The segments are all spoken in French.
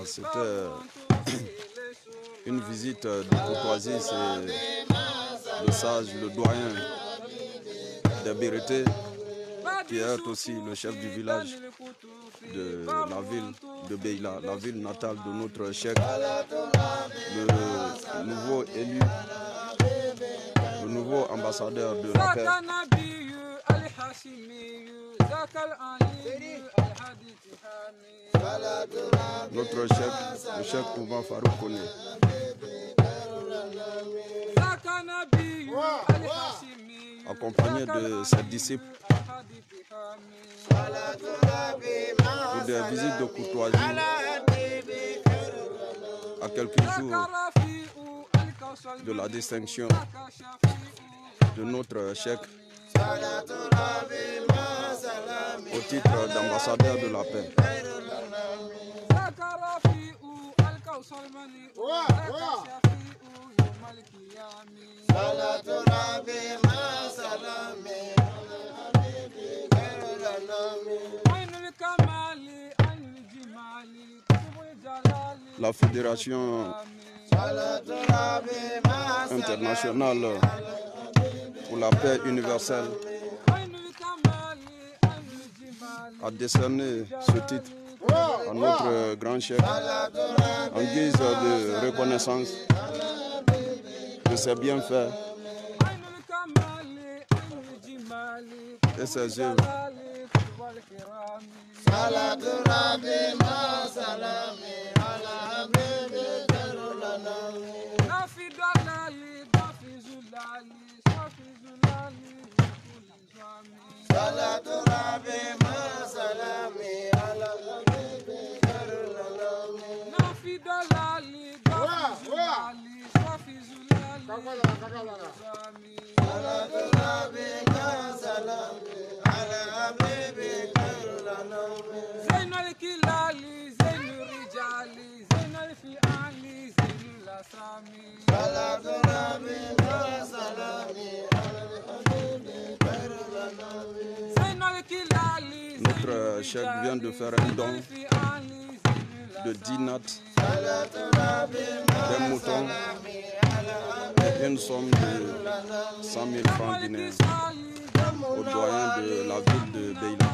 C'était une visite de courtoisie. C'est le sage, le doyen des Bérétés, qui est aussi le chef du village de la ville de Beila, la ville natale de notre chef, le nouveau élu, le nouveau ambassadeur de la paix. Notre chef, le chef Ouban Farouk Koné. Accompagné de ses disciples pour des visites de courtoisie à quelques jours de la distinction de notre cheikh au titre d'ambassadeur de la paix. La Fédération internationale pour la paix universelle a décerné ce titre à notre grand chef en guise de reconnaissance de ses bienfaits et ses œuvres. Notre chef vient de faire un don de 10 nattes, d'un mouton et une somme de 100 000 francs guinéens au doyen de la ville de Beila.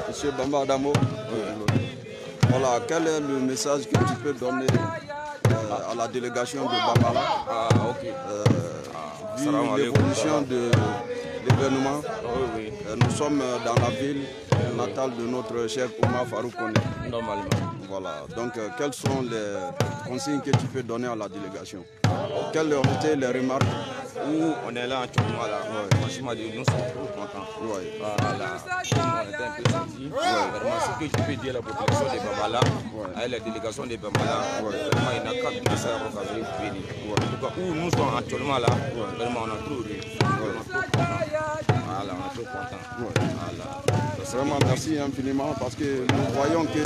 Monsieur Bamba Adamo, voilà, quel est le message que tu peux donner à la délégation de Bambala vu l'évolution de l'événement? Nous sommes dans la ville natale de notre chef Oumar Farouk Koné. Normalement. Voilà, donc quelles sont les consignes que tu peux donner à la délégation? Quelles ont été les remarques? Où on est là en Tchouma là, franchement nous sommes trop contents. Voilà, on était un peu saisi. Vraiment, ce que je peux dire à la population de Bambala, à la délégation de Bambala, vraiment il n'a qu'à bien ça pour faire béni. En tout cas, où nous sommes actuellement là, vraiment on a trop ri. Voilà, on est trop contents. Voilà. Vraiment, merci infiniment parce que nous voyons que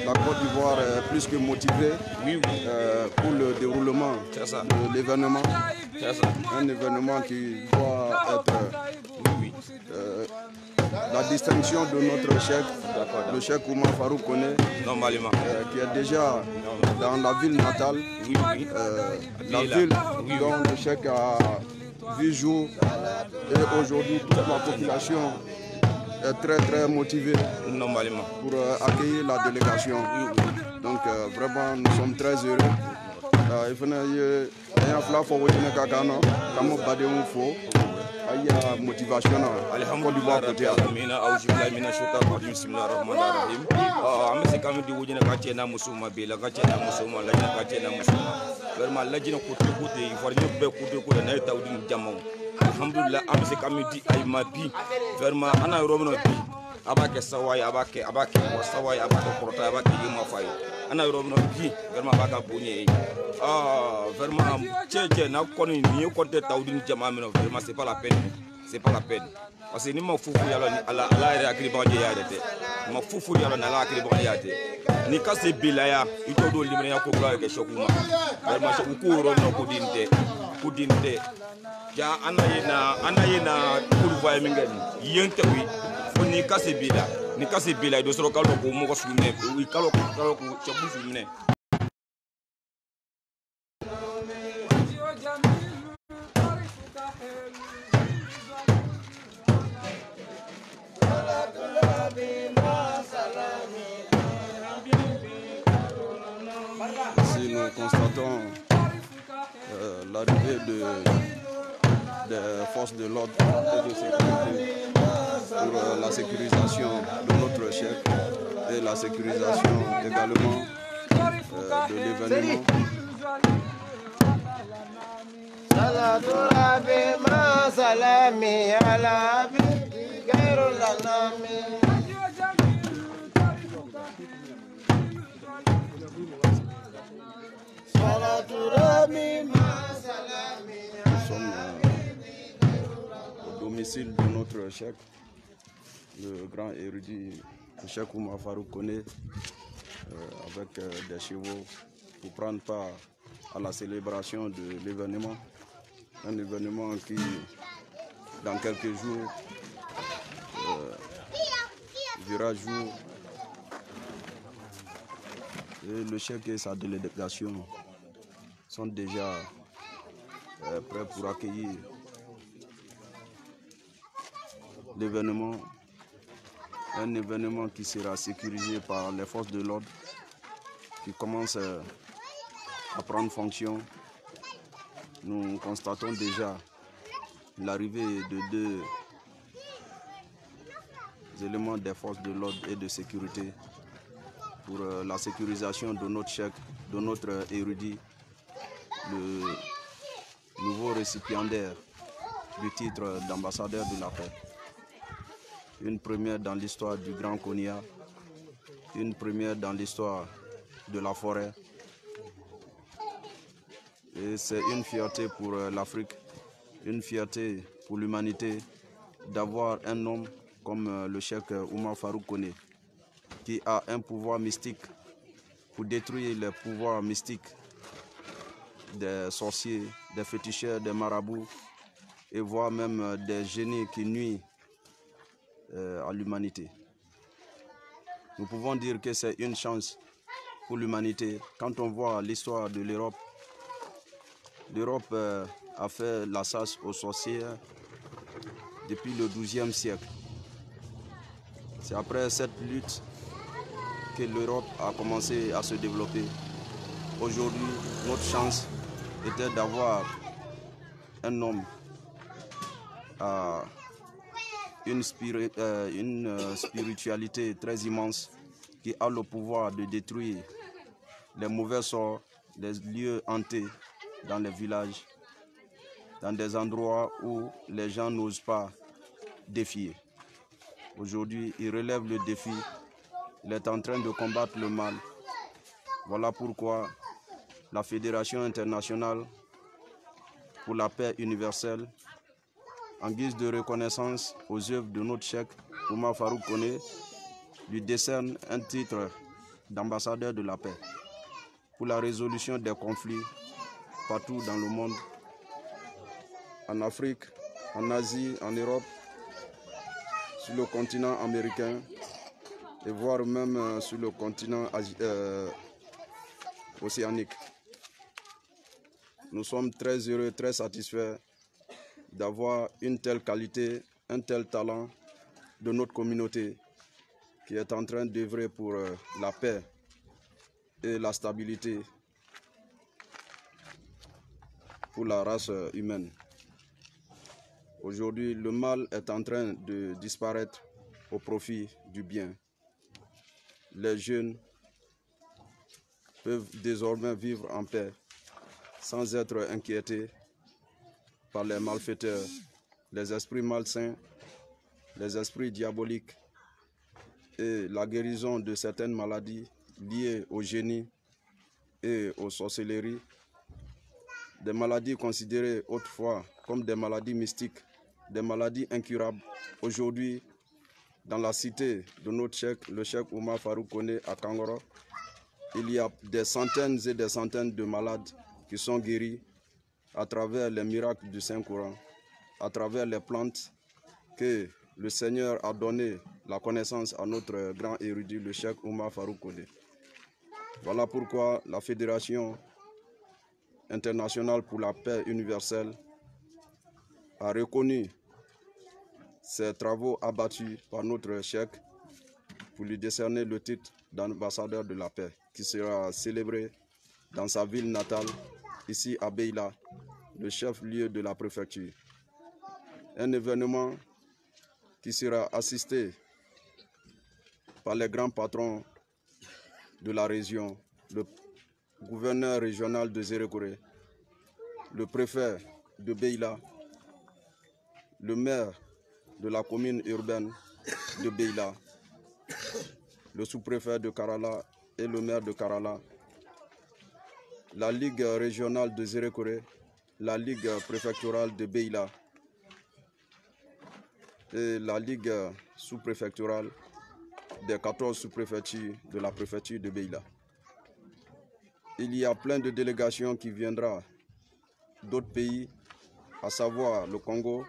la Côte d'Ivoire est plus que motivée pour le déroulement de l'événement. Un événement qui doit être la distinction de notre chef, le chef Oumar Farouk Koné, qui est déjà dans la ville natale, la ville dont le chef a vu jour, et aujourd'hui toute la population est très motivée pour accueillir la délégation. Donc vraiment nous sommes très heureux. Motivation alhamdulillah rabbil alamin auzu billahi minash shaitanir rajim bismillahir rahmanir rahim amese kam di wujina ka cena musuma be la ka cena musuma la ka cena musuma vraiment la jina ko te farñu be ko na tawdi jamma alhamdulillah amese kam di ay ma bi vraiment ana romno bi abake saway abake saway abake porta abake yima fay ana romno bi vraiment abaka bonye vraiment tché na koni ni ko te tawdi jamma mino vraiment c'est pas la peine. C'est pas la peine. Parce que ni ma foufou yalo ni ala ala akriba je yadete. Ma foufou yalo na ala akriba yadete. Ni kasi bilaya ito do limre ya ko bla ke shokuma. Vraiment so ko ro no kudinte. Ja anayena kurva mingani. Yente wi. Ni kasi bila do soro kalo ko mo ko sune. Wi kalo ko chabu sune. Ici, nous constatons l'arrivée des forces de l'ordre et de sécurité pour la sécurisation de notre chef et la sécurisation également de l'événement. Nous sommes au domicile de notre chef, le grand érudit, le chef Oumar Farouk Koné, avec des chevaux pour prendre part à la célébration de l'événement. Un événement qui, dans quelques jours, verra jour. Et le chef et sa délégation sont déjà prêts pour accueillir l'événement. Un événement qui sera sécurisé par les forces de l'ordre qui commencent à prendre fonction. Nous constatons déjà l'arrivée de deux éléments des forces de l'ordre et de sécurité pour la sécurisation de notre chef, de notre érudit, le nouveau récipiendaire du titre d'ambassadeur de la paix. Une première dans l'histoire du Grand Konia, une première dans l'histoire de la forêt. Et c'est une fierté pour l'Afrique, une fierté pour l'humanité d'avoir un homme comme le cheikh Oumar Farouk Koné, qui a un pouvoir mystique pour détruire les pouvoirs mystiques des sorciers, des féticheurs, des marabouts, et voire même des génies qui nuisent à l'humanité. Nous pouvons dire que c'est une chance pour l'humanité. Quand on voit l'histoire de l'Europe, l'Europe a fait la chasse aux sorcières depuis le XIIe siècle. C'est après cette lutte que l'Europe a commencé à se développer. Aujourd'hui, notre chance était d'avoir un homme à une spiritualité très immense qui a le pouvoir de détruire les mauvais sorts des lieux hantés dans les villages, dans des endroits où les gens n'osent pas défier. Aujourd'hui, il relève le défi, il est en train de combattre le mal. Voilà pourquoi la Fédération internationale pour la paix universelle, en guise de reconnaissance aux œuvres de notre cheikh Oumar Farouk Koné, lui décerne un titre d'ambassadeur de la paix pour la résolution des conflits partout dans le monde, en Afrique, en Asie, en Europe, sur le continent américain et voire même sur le continent océanique. Nous sommes très heureux, très satisfaits d'avoir une telle qualité, un tel talent de notre communauté qui est en train d'œuvrer pour la paix et la stabilité pour la race humaine. Aujourd'hui, le mal est en train de disparaître au profit du bien. Les jeunes peuvent désormais vivre en paix sans être inquiétés par les malfaiteurs, les esprits malsains, les esprits diaboliques et la guérison de certaines maladies liées au génie et aux sorcelleries, des maladies considérées autrefois comme des maladies mystiques, des maladies incurables. Aujourd'hui, dans la cité de notre cheikh, le cheikh Oumar Farouk Koné à Kangoro, il y a des centaines et des centaines de malades qui sont guéris à travers les miracles du Saint-Coran, à travers les plantes que le Seigneur a donné la connaissance à notre grand érudit, le cheikh Oumar Farouk Koné. Voilà pourquoi la Fédération internationale pour la paix universelle a reconnu ces travaux abattus par notre cheikh pour lui décerner le titre d'ambassadeur de la paix qui sera célébré dans sa ville natale, ici à Beila, le chef-lieu de la préfecture. Un événement qui sera assisté par les grands patrons de la région, le gouverneur régional de Zérékoré, le préfet de Beila, le maire de la commune urbaine de Beila, le sous-préfet de Karala et le maire de Karala, la Ligue régionale de Zérékoré, la Ligue préfectorale de Beila et la Ligue sous-préfectorale des 14 sous-préfectures de la préfecture de Beila. Il y a plein de délégations qui viendront d'autres pays, à savoir le Congo,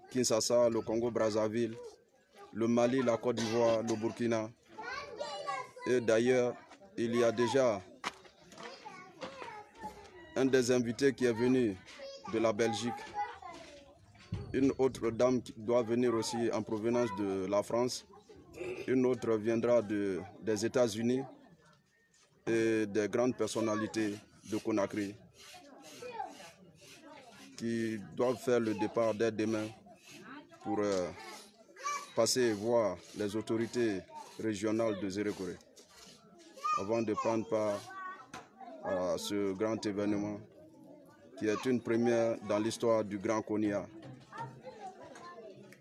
Kinshasa, le Congo-Brazzaville, le Mali, la Côte d'Ivoire, le Burkina. Et d'ailleurs, il y a déjà un des invités qui est venu de la Belgique. Une autre dame qui doit venir aussi en provenance de la France. Une autre viendra des États-Unis et des grandes personnalités de Conakry qui doivent faire le départ dès demain pour passer voir les autorités régionales de Zérékoré avant de prendre part à ce grand événement qui est une première dans l'histoire du Grand Konia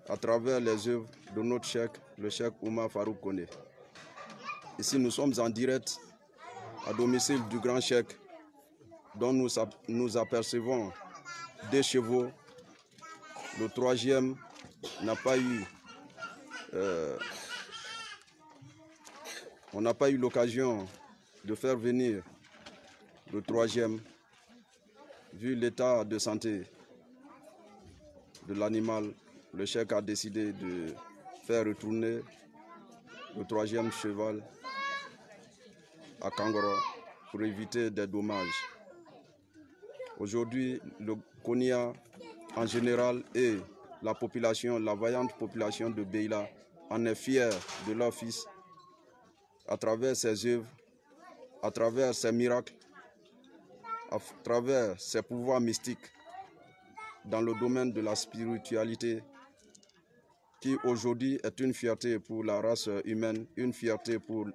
à travers les œuvres de notre cheikh, le cheikh Oumar Farouk Koné. Ici, nous sommes en direct à domicile du grand cheikh dont nous apercevons des chevaux. Le troisième n'a pas eu, on n'a pas eu l'occasion de faire venir le troisième, vu l'état de santé de l'animal. Le cheikh a décidé de faire retourner le troisième cheval à Kangoro pour éviter des dommages. Aujourd'hui, le Konia en général et la population, la vaillante population de Beila en est fier de leur fils à travers ses œuvres, à travers ses miracles, à travers ses pouvoirs mystiques dans le domaine de la spiritualité, qui aujourd'hui est une fierté pour la race humaine, une fierté pour